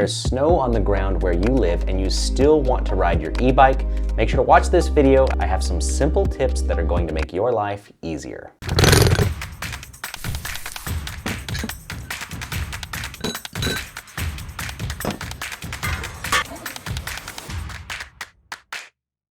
there's snow on the ground where you live and you still want to ride your e-bike, make sure to watch this video. I have some simple tips that are going to make your life easier.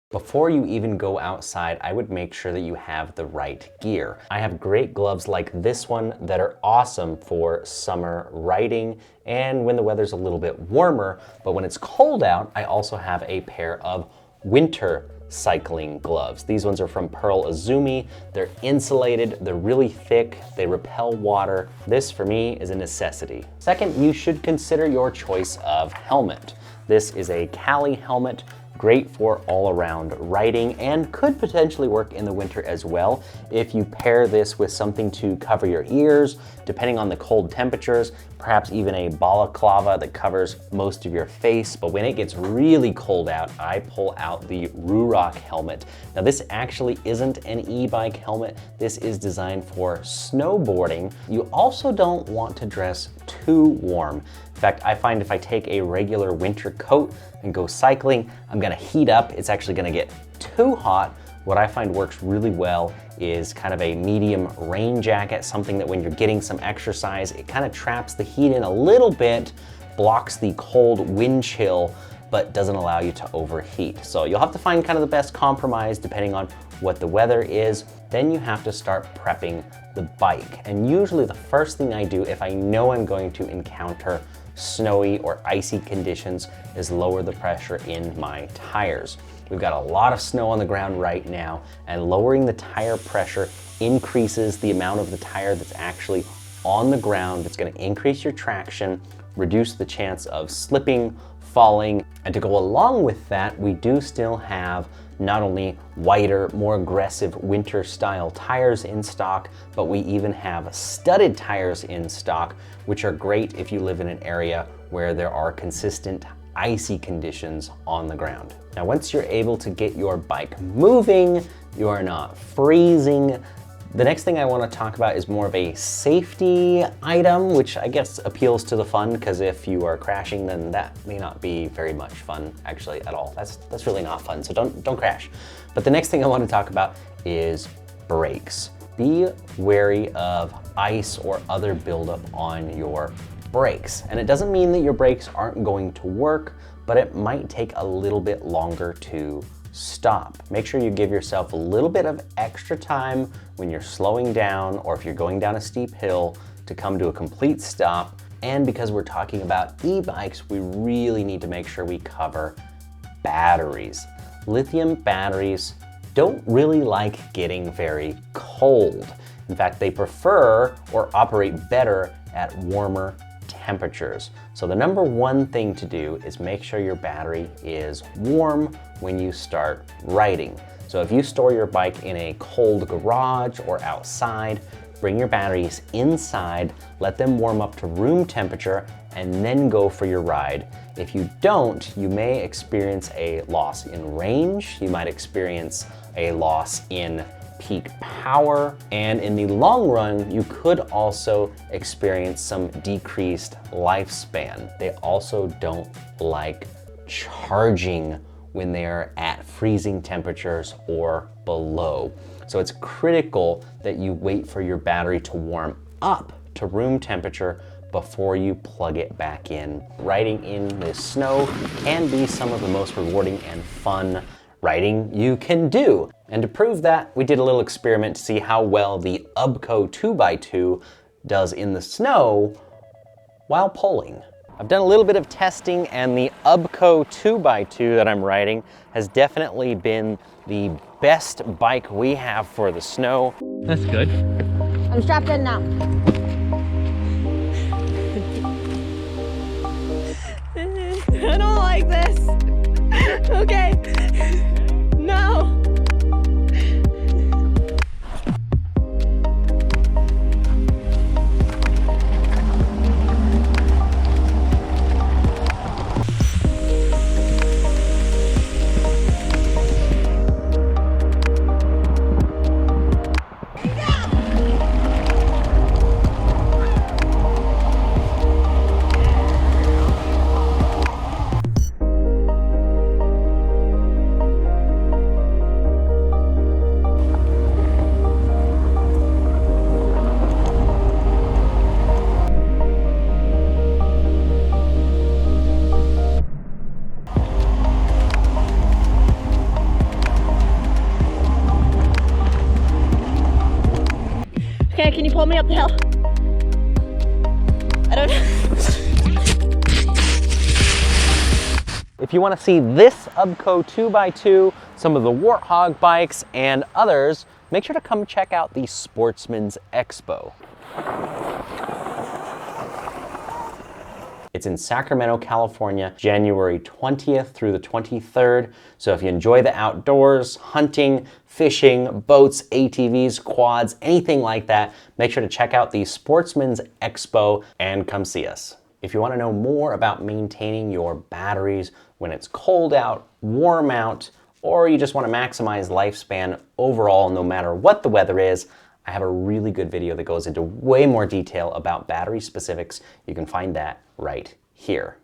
Before you even go outside, I would make sure that you have the right gear. I have great gloves like this one that are awesome for summer riding and when the weather's a little bit warmer, but when it's cold out, I also have a pair of winter cycling gloves. These ones are from Pearl Izumi. They're insulated, they're really thick, they repel water. This for me is a necessity. Second, you should consider your choice of helmet. This is a Cali helmet, great for all-around riding and could potentially work in the winter as well if you pair this with something to cover your ears, depending on the cold temperatures, perhaps even a balaclava that covers most of your face. But when it gets really cold out, I pull out the Ruroc helmet. Now this actually isn't an e-bike helmet. This is designed for snowboarding. You also don't want to dress too warm. In fact, I find if I take a regular winter coat and go cycling, I'm gonna heat up. It's actually gonna get too hot. What I find works really well is kind of a medium rain jacket, something that when you're getting some exercise, it kind of traps the heat in a little bit, blocks the cold wind chill, but doesn't allow you to overheat. So you'll have to find kind of the best compromise depending on what the weather is. Then you have to start prepping the bike. And usually the first thing I do if I know I'm going to encounter snowy or icy conditions is lower the pressure in my tires. We've got a lot of snow on the ground right now, and lowering the tire pressure increases the amount of the tire that's actually on the ground. It's going to increase your traction, reduce the chance of slipping, falling, and to go along with that, we do still have not only wider, more aggressive winter style tires in stock, but we even have studded tires in stock, which are great if you live in an area where there are consistent icy conditions on the ground. Now, once you're able to get your bike moving, you are not freezing. The next thing I want to talk about is more of a safety item, which I guess appeals to the fun, because if you are crashing, then that may not be very much fun actually at all. That's really not fun, so don't crash. But the next thing I want to talk about is brakes. Be wary of ice or other buildup on your brakes. And it doesn't mean that your brakes aren't going to work, but it might take a little bit longer to stop. Make sure you give yourself a little bit of extra time when you're slowing down or if you're going down a steep hill to come to a complete stop. And because we're talking about e-bikes, we really need to make sure we cover batteries. Lithium batteries don't really like getting very cold. In fact, they prefer or operate better at warmer temperatures. So the number one thing to do is make sure your battery is warm when you start riding. So if you store your bike in a cold garage or outside, bring your batteries inside, let them warm up to room temperature, and then go for your ride. If you don't, you may experience a loss in range, you might experience a loss in peak power, and in the long run, you could also experience some decreased lifespan. They also don't like charging when they're at freezing temperatures or below. So it's critical that you wait for your battery to warm up to room temperature before you plug it back in. Riding in the snow can be some of the most rewarding and fun riding you can do. And to prove that, we did a little experiment to see how well the Ebike 2x2 does in the snow while pulling. I've done a little bit of testing, and the Ebike 2x2 that I'm riding has definitely been the best bike we have for the snow. That's good. I'm strapped in now. I don't like this. Okay. No. can you pull me up the hill? I don't know. If you want to see this Ubco 2x2, some of the Warthog bikes, and others, make sure to come check out the Sportsman's Expo. It's in Sacramento, California, January 20th through the 23rd. So if you enjoy the outdoors, hunting, fishing, boats, ATVs, quads, anything like that, make sure to check out the Sportsman's Expo and come see us. If you want to know more about maintaining your batteries when it's cold out, warm out, or you just want to maximize lifespan overall no matter what the weather is, I have a really good video that goes into way more detail about battery specifics. You can find that right here.